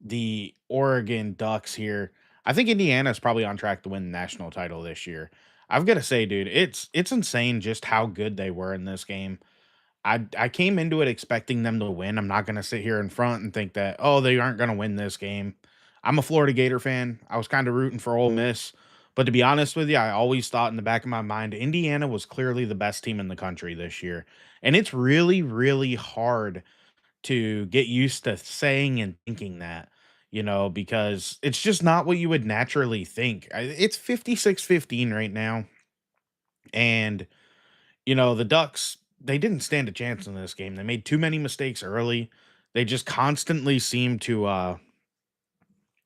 the Oregon Ducks here. I think Indiana is probably on track to win the national title this year. I've got to say, dude, it's insane just how good they were in this game. I came into it expecting them to win. I'm not going to sit here in front and think that, oh, they aren't going to win this game. I'm a Florida Gator fan. I was kind of rooting for Ole Miss, but to be honest with you, I always thought in the back of my mind Indiana was clearly the best team in the country this year. And it's really really hard to get used to saying and thinking that, because it's just not what you would naturally think. It's 56-15 right now, and the Ducks, they didn't stand a chance in this game. They made too many mistakes early. They just constantly seem to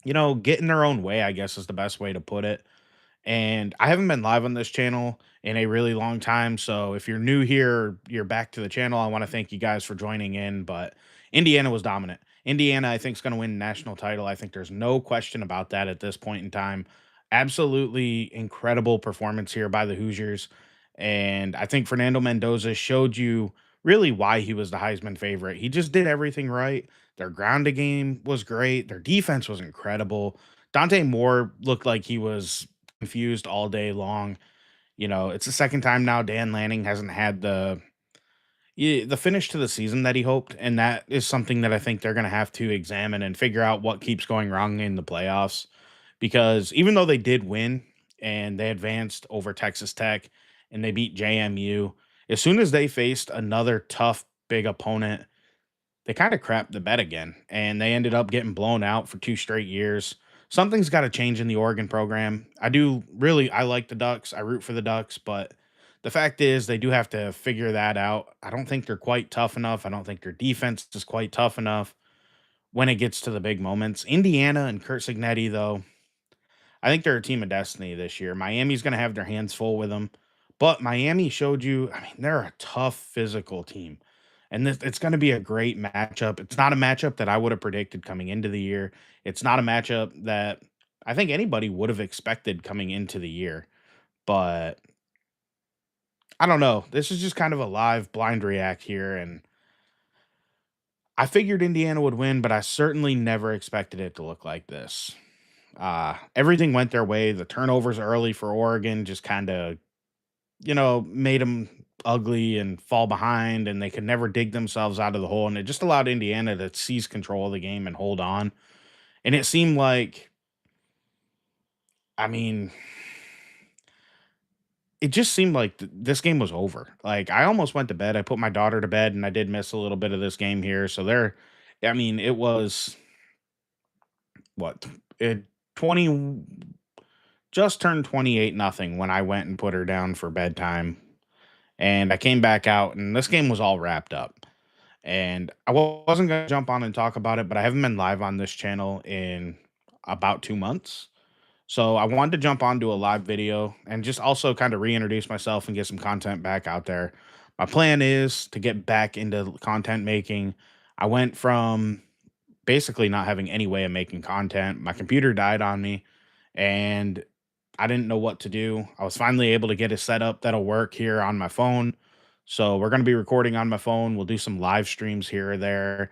get in their own way, I guess is the best way to put it. And I haven't been live on this channel in a really long time. So if you're new here, you're back to the channel. I want to thank you guys for joining in. But Indiana was dominant. Indiana, I think, is going to win the national title. I think there's no question about that at this point in time. Absolutely incredible performance here by the Hoosiers. And I think Fernando Mendoza showed you really why he was the Heisman favorite. He just did everything right. Their grounded game was great. Their defense was incredible. Dante Moore looked like he was confused all day long. It's the second time now Dan Lanning hasn't had the finish to the season that he hoped, and that is something that I think they're going to have to examine and figure out what keeps going wrong in the playoffs. Because even though they did win and they advanced over Texas Tech and they beat JMU, as soon as they faced another tough big opponent, they kind of crapped the bed again, and they ended up getting blown out for 2 straight years. Something's gotta change in the Oregon program. I like the Ducks, I root for the Ducks, but the fact is they do have to figure that out. I don't think they're quite tough enough. I don't think their defense is quite tough enough when it gets to the big moments. Indiana and Kurt Signetti, though, I think they're a team of destiny this year. Miami's gonna have their hands full with them, but Miami showed you, I mean, they're a tough physical team, and it's gonna be a great matchup. It's not a matchup that I would have predicted coming into the year. It's not a matchup that I think anybody would have expected coming into the year, but I don't know. This is just kind of a live blind react here, and I figured Indiana would win, but I certainly never expected it to look like this. Everything went their way. The turnovers early for Oregon just kind of, made them ugly and fall behind, and they could never dig themselves out of the hole. And it just allowed Indiana to seize control of the game and hold on. And it seemed like, I mean, it just seemed like this game was over. Like, I almost went to bed. I put my daughter to bed, and I did miss a little bit of this game here. So I mean, it was what, it 20, just turned 28 nothing when I went and put her down for bedtime. And I came back out, and this game was all wrapped up. And wasn't going to jump on and talk about it, but I haven't been live on this channel in about 2 months. So I wanted to jump onto a live video and just also kind of reintroduce myself and get some content back out there. My plan is to get back into content making. I went from basically not having any way of making content. My computer died on me, and I didn't know what to do. I was finally able to get a setup that'll work here on my phone. So we're going to be recording on my phone. We'll do some live streams here or there.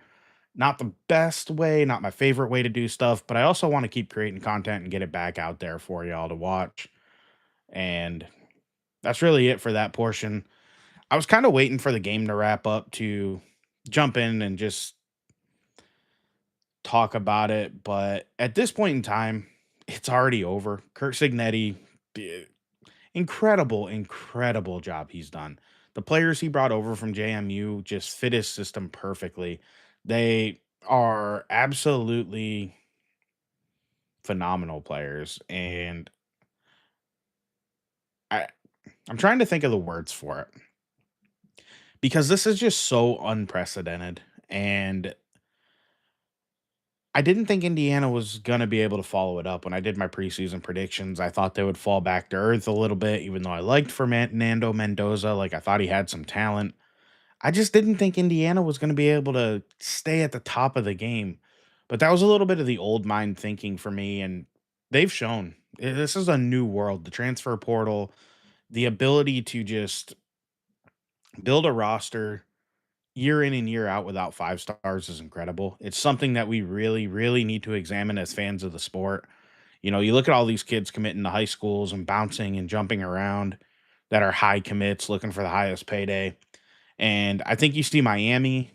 Not the best way, not my favorite way to do stuff, but I also want to keep creating content and get it back out there for y'all to watch. And that's really it for that portion. I was kind of waiting for the game to wrap up to jump in and just talk about it, but at this point in time, it's already over. Kurt Signetti, eh, incredible job he's done. The players he brought over from JMU just fit his system perfectly. They are absolutely phenomenal players, and I I'm trying to think of the words for it because this is just so unprecedented, and I didn't think Indiana was gonna be able to follow it up. When I did my preseason predictions, I thought they would fall back to earth a little bit, even though I liked Fernando Mendoza. Like, I thought he had some talent. I just didn't think Indiana was gonna be able to stay at the top of the game. But that was a little bit of the old mind thinking for me, and they've shown. This is a new world. The transfer portal, the ability to just build a roster. year in and year out without 5 stars is incredible. It's something that we really, really need to examine as fans of the sport. You know, you look at all these kids committing to high schools and bouncing and jumping around that are high commits looking for the highest payday. And I think you see Miami,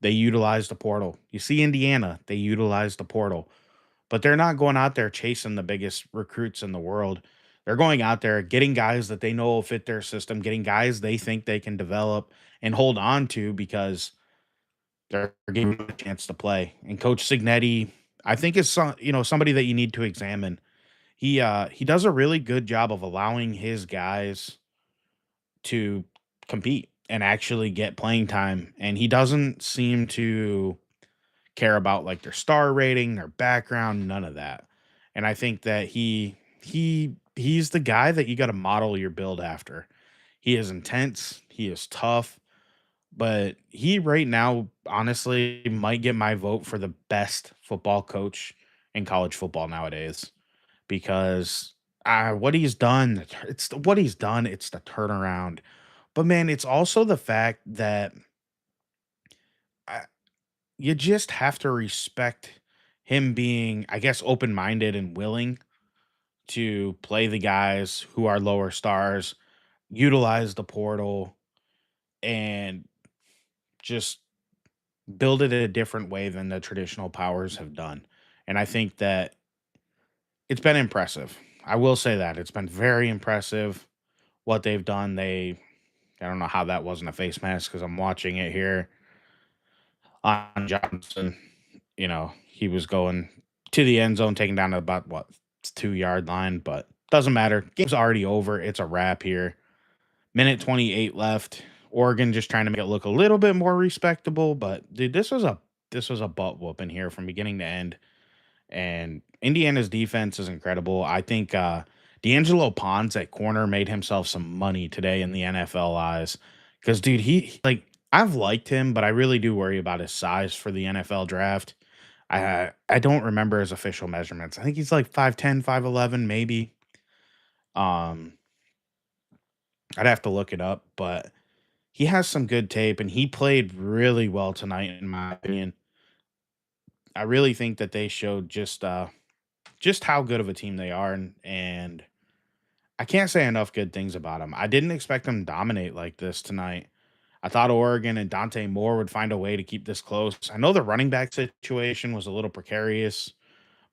they utilize the portal. You see Indiana, they utilize the portal, but they're not going out there chasing the biggest recruits in the world. They're going out there getting guys that they know will fit their system, getting guys they think they can develop and hold on to because they're giving them a chance to play. And Coach Signetti, I think is somebody that you need to examine. He does a really good job of allowing his guys to compete and actually get playing time. And he doesn't seem to care about like their star rating, their background, none of that. And I think that he's the guy that you got to model your build after. He is intense, he is tough, but he right now honestly might get my vote for the best football coach in college football nowadays because what he's done, what he's done, it's the turnaround. But man, it's also the fact that I, you just have to respect him being, I guess, open minded and willing to play the guys who are lower stars, utilize the portal, and just build it a different way than the traditional powers have done. And I think that it's been impressive. I will say that it's been very impressive what they've done. I don't know how that wasn't a face mask because I'm watching it here on Johnson. You know, he was going to the end zone, taking down about what 2 yard line, but doesn't matter. Game's already over. It's a wrap here. Minute 28 left. Oregon just trying to make it look a little bit more respectable, but dude, this was a butt whooping here from beginning to end. And Indiana's defense is incredible. I think D'Angelo Ponds at corner made himself some money today in the NFL eyes. Because, dude, I've liked him, but I really do worry about his size for the NFL draft. I don't remember his official measurements. I think he's like 5'10", 5'11", maybe. Um, I'd have to look it up, but he has some good tape and he played really well tonight, in my opinion. I really think that they showed just how good of a team they are, and I can't say enough good things about them. I didn't expect them to dominate like this tonight. I thought Oregon and Dante Moore would find a way to keep this close. I know the running back situation was a little precarious,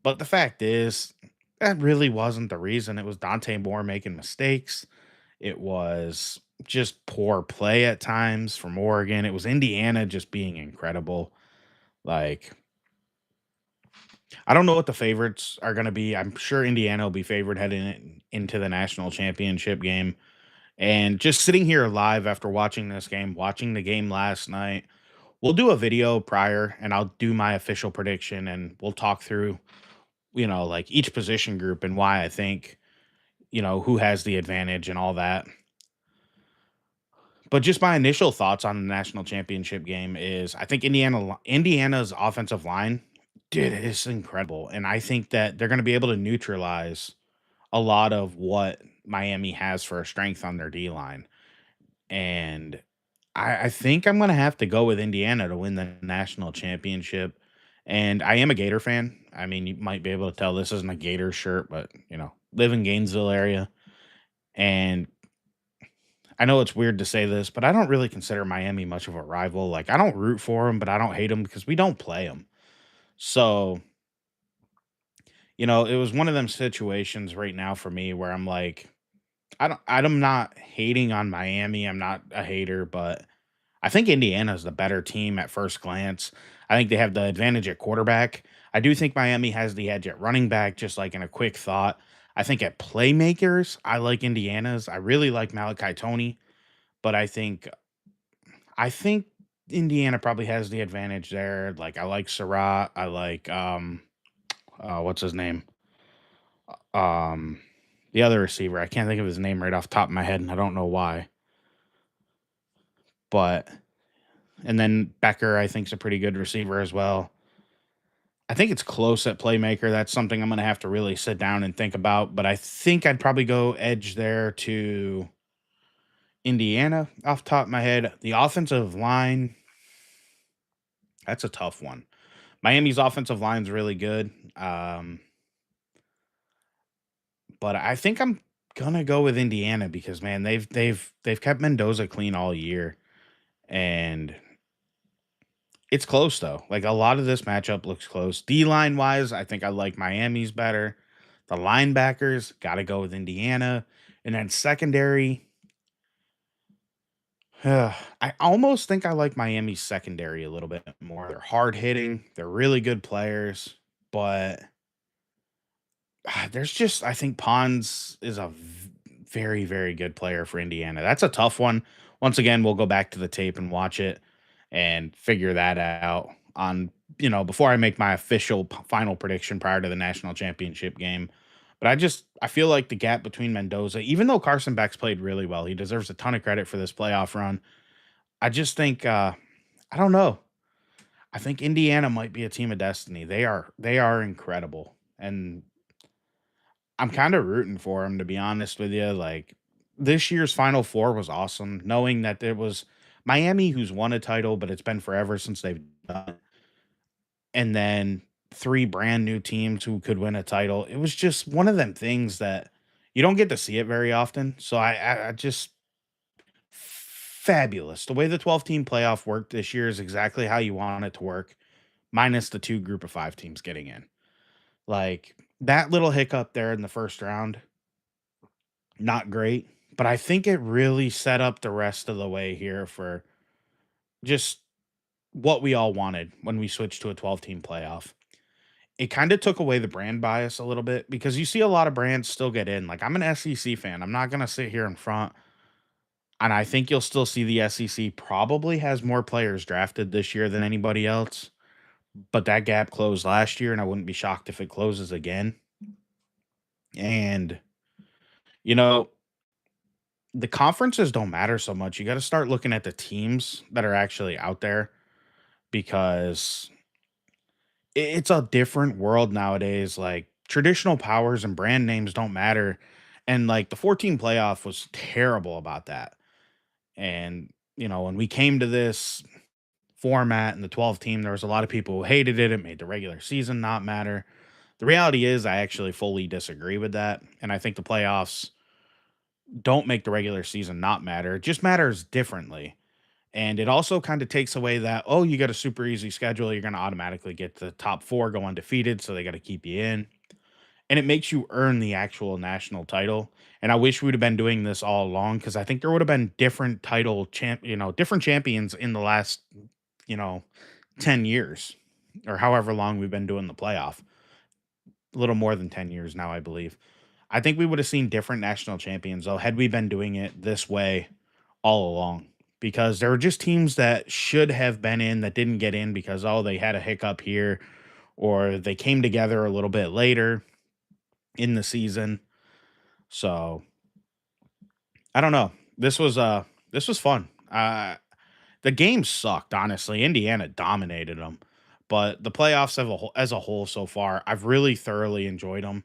but the fact is, that really wasn't the reason. It was Dante Moore making mistakes. It was just poor play at times from Oregon. It was Indiana just being incredible. Like, I don't know what the favorites are going to be. I'm sure Indiana will be favored heading into the national championship game. And just sitting here live after watching this game, watching the game last night, we'll do a video prior and I'll do my official prediction and we'll talk through, like each position group and why I think, who has the advantage and all that. But just my initial thoughts on the national championship game is I think Indiana's offensive line, dude, is incredible. And I think that they're going to be able to neutralize a lot of what Miami has for a strength on their D line. And I think I'm gonna have to go with Indiana to win the national championship. And I am a Gator fan. I mean, you might be able to tell this isn't a Gator shirt, but live in Gainesville area. And I know it's weird to say this, but I don't really consider Miami much of a rival. Like, I don't root for them, but I don't hate them because we don't play them. So, it was one of them situations right now for me where I'm like, I'm not hating on Miami. I'm not a hater, but I think Indiana's the better team at first glance. I think they have the advantage at quarterback. I do think Miami has the edge at running back, just like in a quick thought. I think at playmakers, I like Indiana's. I really like Malachi Tony, but I think Indiana probably has the advantage there. Like I like Surratt. I like what's his name? Um the other receiver. I can't think of his name right off the top of my head, and I don't know why. But and then Becker, I think, is a pretty good receiver as well. I think it's close at playmaker. That's something I'm going to have to really sit down and think about. But I think I'd probably go edge there to Indiana off the top of my head. The offensive line. That's a tough one. Miami's offensive line's really good. Um, but I think I'm gonna go with Indiana because man, they've kept Mendoza clean all year. And it's close though. Like a lot of this matchup looks close. D line wise, I think I like Miami's better. The linebackers, gotta go with Indiana. And then secondary, I almost think I like Miami's secondary a little bit more. They're hard hitting, they're really good players, but there's just I think Pons is a very, very good player for Indiana. That's a tough one. Once again, we'll go back to the tape and watch it and figure that out on, before I make my official final prediction prior to the national championship game. But I feel like the gap between Mendoza, even though Carson Beck's played really well, he deserves a ton of credit for this playoff run. I just think I don't know. I think Indiana might be a team of destiny. They are incredible. And I'm kind of rooting for him to be honest with you. Like this year's Final Four was awesome, knowing that there was Miami who's won a title, but it's been forever since they've done it. And then three brand new teams who could win a title. It was just one of them things that you don't get to see it very often. So I just fabulous. The way the 12 team playoff worked this year is exactly how you want it to work, minus the two group of five teams getting in. Like that little hiccup there in the first round, not great, but I think it really set up the rest of the way here for just what we all wanted when we switched to a 12-team playoff. It kind of took away the brand bias a little bit because you see a lot of brands still get in. Like I'm an SEC fan. I'm not going to sit here in front and I think you'll still see the SEC probably has more players drafted this year than anybody else, but that gap closed last year and I wouldn't be shocked if it closes again. And you know, the conferences don't matter so much. You got to start looking at the teams that are actually out there because it's a different world nowadays. Like traditional powers and brand names don't matter. And like the 14 playoff was terrible about that. And, when we came to this format and the 12 team, there was a lot of people who hated it. It made the regular season not matter. The reality is, I actually fully disagree with that. And I think the playoffs don't make the regular season not matter. It just matters differently. And it also kind of takes away that, oh, you got a super easy schedule. You're going to automatically get the top four go undefeated. So they got to keep you in. And it makes you earn the actual national title. And I wish we'd have been doing this all along because I think there would have been different different champions in the last, you know, 10 years or however long we've been doing the playoff. A little more than 10 years now, I believe. I think we would have seen different national champions, though, had we been doing it this way all along because there were just teams that should have been in that didn't get in because, oh, they had a hiccup here or they came together a little bit later in the season. So I don't know. This was fun. The game sucked, honestly. Indiana dominated them, but the playoffs as a whole so far, I've really thoroughly enjoyed them,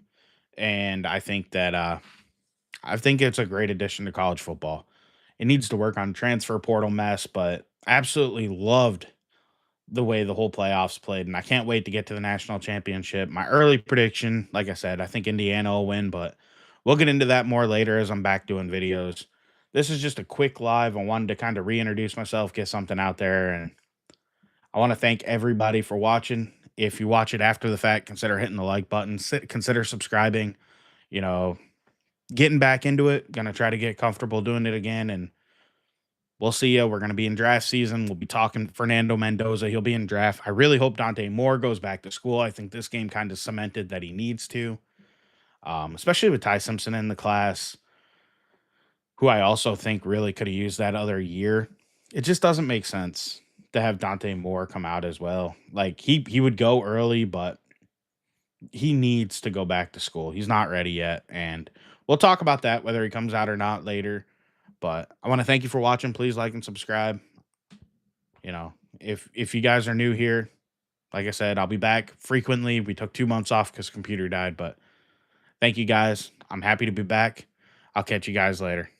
and I think it's a great addition to college football. It needs to work on transfer portal mess, but I absolutely loved the way the whole playoffs played, and I can't wait to get to the national championship. My early prediction, like I said, I think Indiana will win, but we'll get into that more later as I'm back doing videos. This is just a quick live. I wanted to kind of reintroduce myself, get something out there, and I want to thank everybody for watching. If you watch it after the fact, consider hitting the like button, consider subscribing, you know, getting back into it. Gonna try to get comfortable doing it again, and we'll see you. We're going to be in draft season. We'll be talking Fernando Mendoza. He'll be in draft. I really hope Dante Moore goes back to school. I think this game kind of cemented that he needs to, especially with Ty Simpson in the class, who I also think really could have used that other year. It just doesn't make sense to have Dante Moore come out as well. Like he would go early, but he needs to go back to school. He's not ready yet, and we'll talk about that whether he comes out or not later. But I want to thank you for watching. Please like and subscribe. If you guys are new here, like I said, I'll be back frequently. We took 2 months off because computer died, but thank you guys. I'm happy to be back. I'll catch you guys later.